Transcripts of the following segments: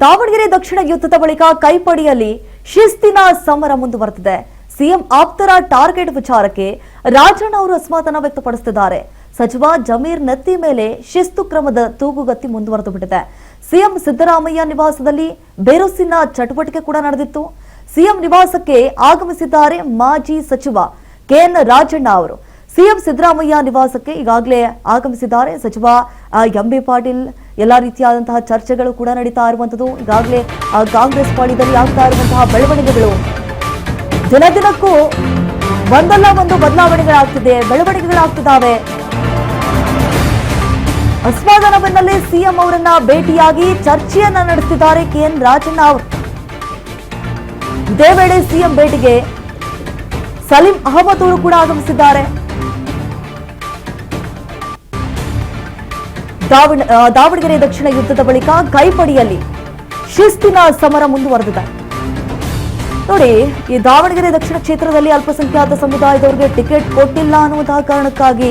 ದಾವಣಗೆರೆ ದಕ್ಷಿಣ ಯುದ್ಧದ ಬಳಿಕ ಕೈಪಡಿಯಲ್ಲಿ ಶಿಸ್ತಿನ ಸಮರ ಮುಂದುವರೆದಿದೆ. ಸಿಎಂ ಆಪ್ತರ ಟಾರ್ಗೆಟ್ ವಿಚಾರಕ್ಕೆ ರಾಜಣ್ಣ ಅವರು ಅಸಮಾಧಾನ ವ್ಯಕ್ತಪಡಿಸುತ್ತಿದ್ದಾರೆ. ಸಚಿವ ಜಮೀರ್ ನೆತ್ತಿ ಮೇಲೆ ಶಿಸ್ತು ಕ್ರಮದ ತೂಗುಗತ್ತಿ ಮುಂದುವರೆದು ಬಿಟ್ಟಿದೆ. ಸಿಎಂ ಸಿದ್ದರಾಮಯ್ಯ ನಿವಾಸದಲ್ಲಿ ಬೇರುಸಿನ ಚಟುವಟಿಕೆ ಕೂಡ ನಡೆದಿತ್ತು. ಸಿಎಂ ನಿವಾಸಕ್ಕೆ ಆಗಮಿಸಿದ್ದಾರೆ ಮಾಜಿ ಸಚಿವ ಕೆಎನ್ ರಾಜಣ್ಣ ಅವರು. ಸಿಎಂ ಸಿದ್ದರಾಮಯ್ಯ ನಿವಾಸಕ್ಕೆ ಈಗಾಗಲೇ ಆಗಮಿಸಿದ್ದಾರೆ. ಸಚಿವ ಎಂಬಿ ಪಾಟೀಲ್ ಎಲ್ಲ ರೀತಿಯಾದಂತಹ ಚರ್ಚೆಗಳು ಕೂಡ ನಡೀತಾ ಇರುವಂತದ್ದು. ಈಗಾಗಲೇ ಕಾಂಗ್ರೆಸ್ ಪಾಳ್ಯದಲ್ಲಿ ಆಗ್ತಾ ಇರುವಂತಹ ಬೆಳವಣಿಗೆಗಳು ದಿನ ದಿನಕ್ಕೂ ಒಂದಲ್ಲ ಒಂದು ಬೆಳವಣಿಗೆಗಳಾಗ್ತಿದ್ದಾವೆ. ಅಸಮಾಧಾನ ಬೆನ್ನಲ್ಲೇ ಸಿಎಂ ಅವರನ್ನ ಭೇಟಿಯಾಗಿ ಚರ್ಚೆಯನ್ನ ನಡೆಸಿದ್ದಾರೆ ಕೆಎನ್ ರಾಜಣ್ಣ ಅವರು. ಇದೇ ವೇಳೆ ಸಿಎಂ ಭೇಟಿಗೆ ಸಲೀಂ ಅಹಮದ್ ಅವರು ಕೂಡ ಆಗಮಿಸಿದ್ದಾರೆ. ದಾವಣಗೆರೆ ದಕ್ಷಿಣ ಯುದ್ಧದ ಬಳಿಕ ಕೈಪಡಿಯಲ್ಲಿ ಶಿಸ್ತಿನ ಸಮರ ಮುಂದುವರೆದಿದೆ. ನೋಡಿ, ಈ ದಾವಣಗೆರೆ ದಕ್ಷಿಣ ಕ್ಷೇತ್ರದಲ್ಲಿ ಅಲ್ಪಸಂಖ್ಯಾತ ಸಮುದಾಯದವರಿಗೆ ಟಿಕೆಟ್ ಕೊಟ್ಟಿಲ್ಲ ಅನ್ನುವಂತಹ ಕಾರಣಕ್ಕಾಗಿ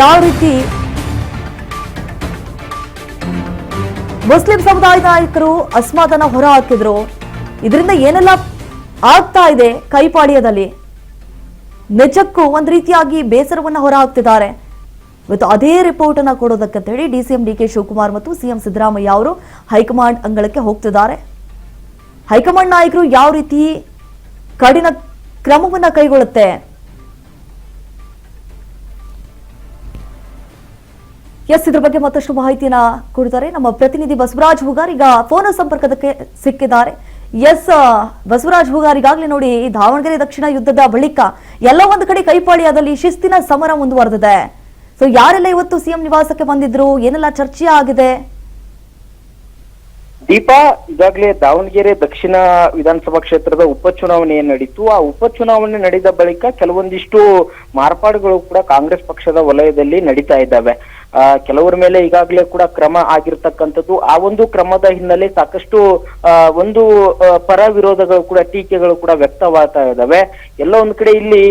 ಯಾವ ರೀತಿ ಮುಸ್ಲಿಂ ಸಮುದಾಯದ ನಾಯಕರು ಅಸಮಾಧಾನ ಹೊರ ಹಾಕಿದ್ರು, ಇದರಿಂದ ಏನೆಲ್ಲ ಆಗ್ತಾ ಇದೆ ಕೈಪಾಳ್ಯದಲ್ಲಿ, ನಿಜಕ್ಕೂ ಒಂದ್ ರೀತಿಯಾಗಿ ಬೇಸರವನ್ನ ಹೊರ ಹಾಕ್ತಿದ್ದಾರೆ. ಇವತ್ತು ಅದೇ ರಿಪೋರ್ಟ್ ಅನ್ನ ಕೊಡೋದಕ್ಕಂತ ಹೇಳಿ ಡಿಸಿಎಂ ಡಿಕೆ ಶಿವಕುಮಾರ್ ಮತ್ತು ಸಿಎಂ ಸಿದ್ದರಾಮಯ್ಯ ಅವರು ಹೈಕಮಾಂಡ್ ಅಂಗಳಕ್ಕೆ ಹೋಗ್ತಿದ್ದಾರೆ. ಹೈಕಮಾಂಡ್ ನಾಯಕರು ಯಾವ ರೀತಿ ಕಠಿಣ ಕ್ರಮವನ್ನ ಕೈಗೊಳ್ಳುತ್ತೆ, ಇದ್ರ ಬಗ್ಗೆ ಮತ್ತಷ್ಟು ಮಾಹಿತಿಯನ್ನ ಕೊಡ್ತಾರೆ ನಮ್ಮ ಪ್ರತಿನಿಧಿ ಬಸವರಾಜ್ ಹುಗಾರ್. ಈಗ ಫೋನ್ ಸಂಪರ್ಕದಕ್ಕೆ ಸಿಕ್ಕಿದ್ದಾರೆ. ಬಸವರಾಜ್ ಹುಗಾರ್, ಈಗಾಗಲೇ ನೋಡಿ ದಾವಣಗೆರೆ ದಕ್ಷಿಣ ಯುದ್ಧದ ಬಳಿಕ ಎಲ್ಲ ಒಂದು ಕಡೆ ಕೈಪಾಳ್ಯದಲ್ಲಿ ಶಿಸ್ತಿನ ಸಮರ ಮುಂದುವರೆದಿದೆ. ಸೊ ಯಾರೆಲ್ಲ ಇವತ್ತು ಸಿಎಂ ನಿವಾಸಕ್ಕೆ ಬಂದಿದ್ರು, ಏನೆಲ್ಲ ಚರ್ಚೆ ಆಗಿದೆ? ದೀಪಾ, ಈಗಾಗಲೇ ದಾವಣಗೆರೆ ದಕ್ಷಿಣ ವಿಧಾನಸಭಾ ಕ್ಷೇತ್ರದ ಉಪಚುನಾವಣೆ ಏನ್ ನಡೀತು, ಆ ಉಪಚುನಾವಣೆ ನಡೆದ ಬಳಿಕ ಕೆಲವೊಂದಿಷ್ಟು ಮಾರ್ಪಾಡುಗಳು ಕೂಡ ಕಾಂಗ್ರೆಸ್ ಪಕ್ಷದ ವಲಯದಲ್ಲಿ ನಡೀತಾ ಇದ್ದಾವೆ. ಕೆಲವರ ಮೇಲೆ ಈಗಾಗಲೇ ಕೂಡ ಕ್ರಮ ಆಗಿರ್ತಕ್ಕಂಥದ್ದು. ಆ ಒಂದು ಕ್ರಮದ ಹಿನ್ನೆಲೆ ಸಾಕಷ್ಟು ಒಂದು ಪರ ವಿರೋಧಗಳು ಕೂಡ, ಟೀಕೆಗಳು ಕೂಡ ವ್ಯಕ್ತವಾಗ್ತಾ ಇದ್ದಾವೆ. ಎಲ್ಲ ಒಂದ್ ಕಡೆ ಇಲ್ಲಿ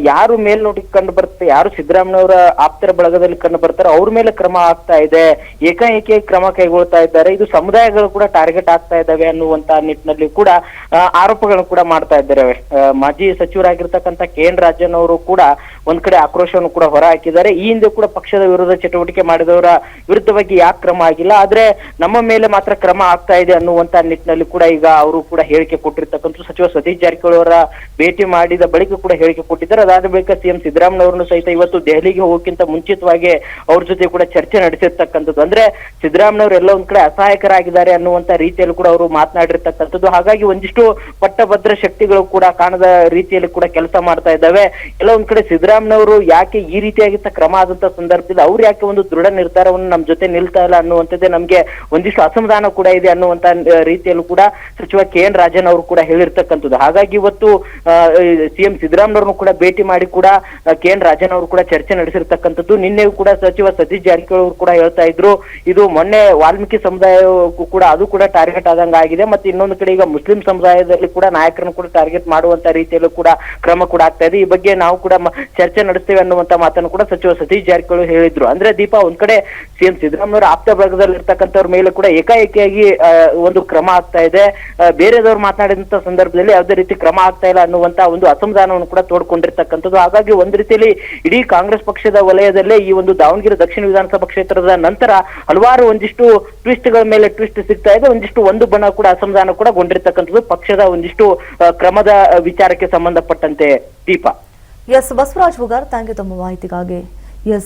ಯಾರು ಮೇಲ್ನೋಟಕ್ಕೆ ಕಂಡು ಬರುತ್ತೆ, ಯಾರು ಸಿದ್ದರಾಮಯ್ಯವರ ಆಪ್ತರ ಬಳಗದಲ್ಲಿ ಕಂಡು ಬರ್ತಾರೆ ಅವ್ರ ಮೇಲೆ ಕ್ರಮ ಆಗ್ತಾ ಇದೆ, ಏಕಾಏಕಿ ಕ್ರಮ ಕೈಗೊಳ್ತಾ ಇದ್ದಾರೆ, ಇದು ಸಮುದಾಯಗಳು ಕೂಡ ಟಾರ್ಗೆಟ್ ಆಗ್ತಾ ಇದ್ದಾವೆ ಅನ್ನುವಂತ ನಿಟ್ಟಿನಲ್ಲಿ ಕೂಡ ಆರೋಪಗಳನ್ನು ಕೂಡ ಮಾಡ್ತಾ ಇದ್ದಾರೆ. ಮಾಜಿ ಸಚಿವರಾಗಿರ್ತಕ್ಕಂಥ ಕೆಎನ್ ರಾಜಣ್ಣ ಅವರು ಕೂಡ ಒಂದ್ ಕಡೆ ಆಕ್ರೋಶವನ್ನು ಕೂಡ ಹೊರ ಹಾಕಿದ್ದಾರೆ. ಈ ಹಿಂದೆ ಕೂಡ ಪಕ್ಷದ ವಿರೋಧ ಚಟುವಟಿಕೆ ಮಾಡಿದವರ ವಿರುದ್ಧವಾಗಿ ಯಾಕೆ ಕ್ರಮ ಆಗಿಲ್ಲ, ಆದ್ರೆ ನಮ್ಮ ಮೇಲೆ ಮಾತ್ರ ಕ್ರಮ ಆಗ್ತಾ ಇದೆ ಅನ್ನುವಂತ ನಿಟ್ಟಿನಲ್ಲಿ ಕೂಡ ಈಗ ಅವರು ಕೂಡ ಹೇಳಿಕೆ ಕೊಟ್ಟಿರ್ತಕ್ಕಂಥ ಸಚಿವ ಸತೀಶ್ ಜಾರಕಿಹೊಳಿ ಅವರ ಭೇಟಿ ಮಾಡಿದ ಬಳಿಕ ಕೂಡ ಹೇಳಿಕೆ ಕೊಟ್ಟಿದ್ದಾರೆ. ಅದಾದ ಬಳಿಕ ಸಿಎಂ ಸಿದ್ದರಾಮಯ್ಯ ಅವರನ್ನು ಸಹಿತ ಇವತ್ತು ದೆಹಲಿಗೆ ಹೋಗೋಕ್ಕಿಂತ ಮುಂಚಿತವಾಗಿ ಅವ್ರ ಜೊತೆ ಕೂಡ ಚರ್ಚೆ ನಡೆಸಿರ್ತಕ್ಕಂಥದ್ದು. ಅಂದ್ರೆ ಸಿದ್ದರಾಮಯ್ಯ ಅವರು ಎಲ್ಲ ಒಂದ್ ಕಡೆ ಅಸಹಾಯಕರಾಗಿದ್ದಾರೆ ಅನ್ನುವಂತ ರೀತಿಯಲ್ಲಿ ಕೂಡ ಅವರು ಮಾತನಾಡಿರ್ತಕ್ಕಂಥದ್ದು. ಹಾಗಾಗಿ ಒಂದಿಷ್ಟು ಪಟ್ಟಭದ್ರ ಶಕ್ತಿಗಳು ಕೂಡ ಕಾಣದ ರೀತಿಯಲ್ಲಿ ಕೂಡ ಕೆಲಸ ಮಾಡ್ತಾ ಇದ್ದಾವೆ. ಎಲ್ಲ ಒಂದ್ ಕಡೆ ಸಿದ್ದರಾಮಯ್ಯ ಅವರು ಯಾಕೆ ಈ ರೀತಿಯಾಗಿದ್ದ ಕ್ರಮ ಆದಂತ ಸಂದರ್ಭದಲ್ಲಿ ಅವ್ರು ಯಾಕೆ ಒಂದು ದೃಢ ನಿರ್ಧಾರವನ್ನು ನಮ್ ಜೊತೆ ನಿಲ್ತಾ ಇಲ್ಲ ಅನ್ನುವಂಥದ್ದೇ ನಮ್ಗೆ ಒಂದಿಷ್ಟು ಅಸಮಾಧಾನ ಕೂಡ ಇದೆ ಅನ್ನುವಂತ ರೀತಿಯಲ್ಲೂ ಕೂಡ ಸಚಿವ ಕೆಎನ್ ರಾಜಣ್ಣ ಅವರು ಕೂಡ ಹೇಳಿರ್ತಕ್ಕಂಥದ್ದು. ಹಾಗಾಗಿ ಇವತ್ತು ಸಿಎಂ ಸಿದ್ದರಾಮಯ್ಯವ್ರನ್ನು ಕೂಡ ಭೇಟಿ ಮಾಡಿ ಕೂಡ ಕೆಎನ್ ರಾಜಣ್ಣ ಅವರು ಕೂಡ ಚರ್ಚೆ ನಡೆಸಿರ್ತಕ್ಕಂಥದ್ದು. ನಿನ್ನೆಯೂ ಕೂಡ ಸಚಿವ ಸತೀಶ್ ಜಾರಕಿಹೊಳಿ ಅವರು ಕೂಡ ಹೇಳ್ತಾ ಇದ್ರು, ಇದು ಮೊನ್ನೆ ವಾಲ್ಮೀಕಿ ಸಮುದಾಯಕ್ಕೂ ಕೂಡ ಅದು ಕೂಡ ಟಾರ್ಗೆಟ್ ಆದಂಗ ಆಗಿದೆ. ಮತ್ತೆ ಇನ್ನೊಂದು ಕಡೆ ಈಗ ಮುಸ್ಲಿಂ ಸಮುದಾಯದಲ್ಲಿ ಕೂಡ ನಾಯಕರನ್ನು ಕೂಡ ಟಾರ್ಗೆಟ್ ಮಾಡುವಂತ ರೀತಿಯಲ್ಲೂ ಕೂಡ ಕ್ರಮ ಕೂಡ ಆಗ್ತಾ ಇದೆ. ಈ ಬಗ್ಗೆ ನಾವು ಕೂಡ ಚರ್ಚೆ ನಡೆಸ್ತೇವೆ ಅನ್ನುವಂತ ಮಾತನ್ನು ಕೂಡ ಸಚಿವ ಸತೀಶ್ ಜಾರಕಿಹೊಳಿ ಹೇಳಿದ್ರು. ಅಂದ್ರೆ ದೀಪಾ, ಒಂದ್ ಕಡೆ ಸಿಎಂ ಸಿದ್ದರಾಮಯ್ಯ ಆಪ್ತ ವರ್ಗದಲ್ಲಿ ಇರ್ತಕ್ಕಂಥವ್ರ ಮೇಲೆ ಕೂಡ ಏಕಾಏಕಿಯಾಗಿ ಒಂದು ಕ್ರಮ ಆಗ್ತಾ ಇದೆ, ಬೇರೆದವ್ರು ಮಾತನಾಡಿದಂತ ಸಂದರ್ಭದಲ್ಲಿ ಯಾವುದೇ ರೀತಿ ಕ್ರಮ ಆಗ್ತಾ ಇಲ್ಲ ಅನ್ನುವಂತ ಒಂದು ಅಸಮಾಧಾನವನ್ನು ಕೂಡ ತೋಡ್ಕೊಂಡಿರ್ತಕ್ಕಂಥದ್ದು. ಹಾಗಾಗಿ ಒಂದ್ ರೀತಿಯಲ್ಲಿ ಇಡೀ ಕಾಂಗ್ರೆಸ್ ಪಕ್ಷದ ವಲಯದಲ್ಲೇ ಈ ಒಂದು ದಾವಣಗೆರೆ ದಕ್ಷಿಣ ವಿಧಾನಸಭಾ ಕ್ಷೇತ್ರದ ನಂತರ ಹಲವಾರು ಒಂದಿಷ್ಟು ಟ್ವಿಸ್ಟ್ ಗಳ ಮೇಲೆ ಟ್ವಿಸ್ಟ್ ಸಿಗ್ತಾ ಇದೆ. ಒಂದಿಷ್ಟು ಒಂದು ಬಣ ಕೂಡ ಅಸಮಾಧಾನ ಕೂಡ ಗೊಂಡಿರ್ತಕ್ಕಂಥದ್ದು ಪಕ್ಷದ ಒಂದಿಷ್ಟು ಕ್ರಮದ ವಿಚಾರಕ್ಕೆ ಸಂಬಂಧಪಟ್ಟಂತೆ. ದೀಪಾ, ಬಸವರಾಜ್ ಹುಗಾರ್, ಥ್ಯಾಂಕ್ ಯು ತಮ್ಮ ಮಾಹಿತಿಗಾಗಿ.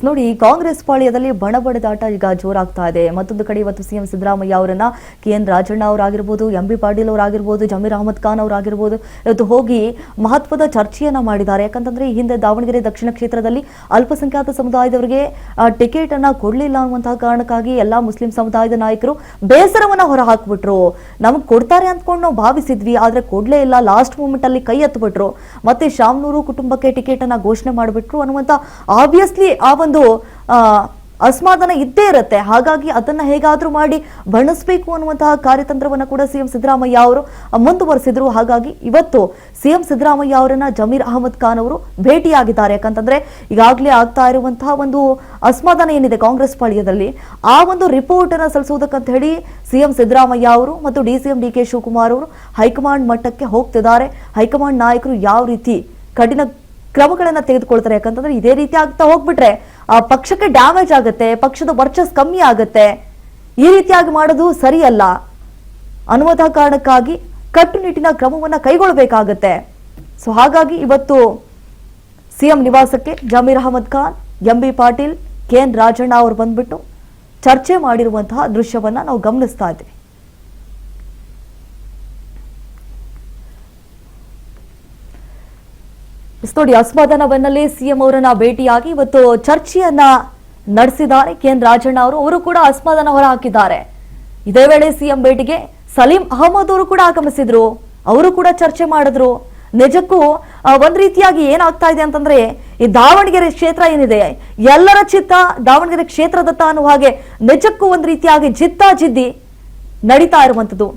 ನೋಡಿ, ಕಾಂಗ್ರೆಸ್ ಪಾಳ್ಯದಲ್ಲಿ ಬಣಬಡಿದಾಟ ಈಗ ಜೋರಾಗ್ತಾ ಇದೆ. ಮತ್ತೊಂದು ಕಡೆ ಇವತ್ತು ಸಿಎಂ ಸಿದ್ದರಾಮಯ್ಯ ಅವರನ್ನ ಕೆಎನ್ ರಾಜಣ್ಣ ಅವರಾಗಿರ್ಬೋದು, ಎಂಬಿ ಪಾಟೀಲ್ ಅವರಾಗಿರ್ಬೋದು, ಜಮೀರ್ ಅಹಮದ್ ಖಾನ್ ಅವರಾಗಿರ್ಬೋದು ಇವತ್ತು ಹೋಗಿ ಮಹತ್ವದ ಚರ್ಚೆಯನ್ನ ಮಾಡಿದ್ದಾರೆ. ಯಾಕಂತಂದ್ರೆ ಈ ಹಿಂದೆ ದಾವಣಗೆರೆ ದಕ್ಷಿಣ ಕ್ಷೇತ್ರದಲ್ಲಿ ಅಲ್ಪಸಂಖ್ಯಾತ ಸಮುದಾಯದವರಿಗೆ ಟಿಕೆಟ್ ಅನ್ನ ಕೊಡ್ಲಿಲ್ಲ ಅನ್ನುವಂತಹ ಕಾರಣಕ್ಕಾಗಿ ಎಲ್ಲಾ ಮುಸ್ಲಿಂ ಸಮುದಾಯದ ನಾಯಕರು ಬೇಸರವನ್ನ ಹೊರ ಹಾಕ್ಬಿಟ್ರು. ನಮಗ್ ಕೊಡ್ತಾರೆ ಅಂದ್ಕೊಂಡು ನಾವು ಭಾವಿಸಿದ್ವಿ, ಆದ್ರೆ ಕೊಡ್ಲೇ ಇಲ್ಲ, ಲಾಸ್ಟ್ ಮೂಮೆಂಟ್ ಅಲ್ಲಿ ಕೈ ಎತ್ತಬಿಟ್ರು, ಮತ್ತೆ ಶಾಮನೂರು ಕುಟುಂಬಕ್ಕೆ ಟಿಕೆಟ್ ಅನ್ನ ಘೋಷಣೆ ಮಾಡಿಬಿಟ್ರು ಅನ್ನುವಂತ ಆಬ್ವಿಯಸ್ಲಿ ಆ ಒಂದು ಅಸಮಾಧಾನ ಇದ್ದೇ ಇರುತ್ತೆ. ಹಾಗಾಗಿ ಅದನ್ನ ಹೇಗಾದ್ರೂ ಮಾಡಿ ಬಣಿಸ್ಬೇಕು ಅನ್ನುವಂತಹ ಕಾರ್ಯತಂತ್ರವನ್ನ ಕೂಡ ಸಿಎಂ ಸಿದ್ದರಾಮಯ್ಯ ಅವರು ಮುಂದುವರೆಸಿದ್ರು. ಹಾಗಾಗಿ ಇವತ್ತು ಸಿಎಂ ಸಿದ್ದರಾಮಯ್ಯ ಅವರನ್ನ ಜಮೀರ್ ಅಹಮದ್ ಖಾನ್ ಅವರು ಭೇಟಿಯಾಗಿದ್ದಾರೆ. ಯಾಕಂತಂದ್ರೆ ಈಗಾಗಲೇ ಆಗ್ತಾ ಇರುವಂತಹ ಒಂದು ಅಸಮಾಧಾನ ಏನಿದೆ ಕಾಂಗ್ರೆಸ್ ಪಾಳ್ಯದಲ್ಲಿ, ಆ ಒಂದು ರಿಪೋರ್ಟ್ ಅನ್ನ ಸಲ್ಲಿಸುವುದಕ್ಕಂತ ಹೇಳಿ ಸಿಎಂ ಸಿದ್ದರಾಮಯ್ಯ ಅವರು ಮತ್ತು ಡಿಸಿಎಂ ಡಿ ಕೆ ಶಿವಕುಮಾರ್ ಅವರು ಹೈಕಮಾಂಡ್ ಮಟ್ಟಕ್ಕೆ ಹೋಗ್ತಿದ್ದಾರೆ. ಹೈಕಮಾಂಡ್ ನಾಯಕರು ಯಾವ ರೀತಿ ಕಠಿಣ ಕ್ರಮಗಳನ್ನ ತೆಗೆದುಕೊಳ್ತಾರೆ, ಯಾಕಂತಂದ್ರೆ ಇದೇ ರೀತಿ ಆಗ್ತಾ ಹೋಗ್ಬಿಟ್ರೆ ಆ ಪಕ್ಷಕ್ಕೆ ಡ್ಯಾಮೇಜ್ ಆಗುತ್ತೆ, ಪಕ್ಷದ ವರ್ಚಸ್ ಕಮ್ಮಿ ಆಗುತ್ತೆ, ಈ ರೀತಿಯಾಗಿ ಮಾಡೋದು ಸರಿಯಲ್ಲ ಅನ್ನುವಂತಹ ಕಾರಣಕ್ಕಾಗಿ ಕಟ್ಟುನಿಟ್ಟಿನ ಕ್ರಮವನ್ನ ಕೈಗೊಳ್ಳಬೇಕಾಗತ್ತೆ. ಸೊ ಹಾಗಾಗಿ ಇವತ್ತು ಸಿಎಂ ನಿವಾಸಕ್ಕೆ ಜಮೀರ್ ಅಹಮದ್ ಖಾನ್, ಎಂಬಿ ಪಾಟೀಲ್, ಕೆಎನ್ ರಾಜಣ್ಣ ಅವರು ಬಂದ್ಬಿಟ್ಟು ಚರ್ಚೆ ಮಾಡಿರುವಂತಹ ದೃಶ್ಯವನ್ನ ನಾವು ಗಮನಿಸ್ತಾ ಇದ್ದೀವಿ. ನೋಡಿ, ಅಸಮಾಧಾನ ಬೆನ್ನಲ್ಲೇ ಸಿಎಂ ಅವರನ್ನ ಭೇಟಿಯಾಗಿ ಇವತ್ತು ಚರ್ಚೆಯನ್ನ ನಡೆಸಿದ್ದಾರೆ ಕೆಎನ್ ರಾಜಣ್ಣ ಅವರು ಕೂಡ ಅಸಮಾಧಾನ ಹೊರ ಹಾಕಿದ್ದಾರೆ. ಇದೇ ವೇಳೆ ಸಿಎಂ ಭೇಟಿಗೆ ಸಲೀಂ ಅಹಮದ್ ಅವರು ಕೂಡ ಆಗಮಿಸಿದ್ರು, ಅವರು ಕೂಡ ಚರ್ಚೆ ಮಾಡಿದ್ರು. ನಿಜಕ್ಕೂ ಒಂದ್ ರೀತಿಯಾಗಿ ಏನಾಗ್ತಾ ಇದೆ ಅಂತಂದ್ರೆ, ಈ ದಾವಣಗೆರೆ ಕ್ಷೇತ್ರ ಏನಿದೆ ಎಲ್ಲರ ಚಿತ್ತ ದಾವಣಗೆರೆ ಕ್ಷೇತ್ರದತ್ತ ಅನ್ನುವ ಹಾಗೆ ನಿಜಕ್ಕೂ ಒಂದ್ ರೀತಿಯಾಗಿ ಜಿದ್ದಾಜಿದ್ದಿ ನಡೀತಾ ಇರುವಂತದ್ದು.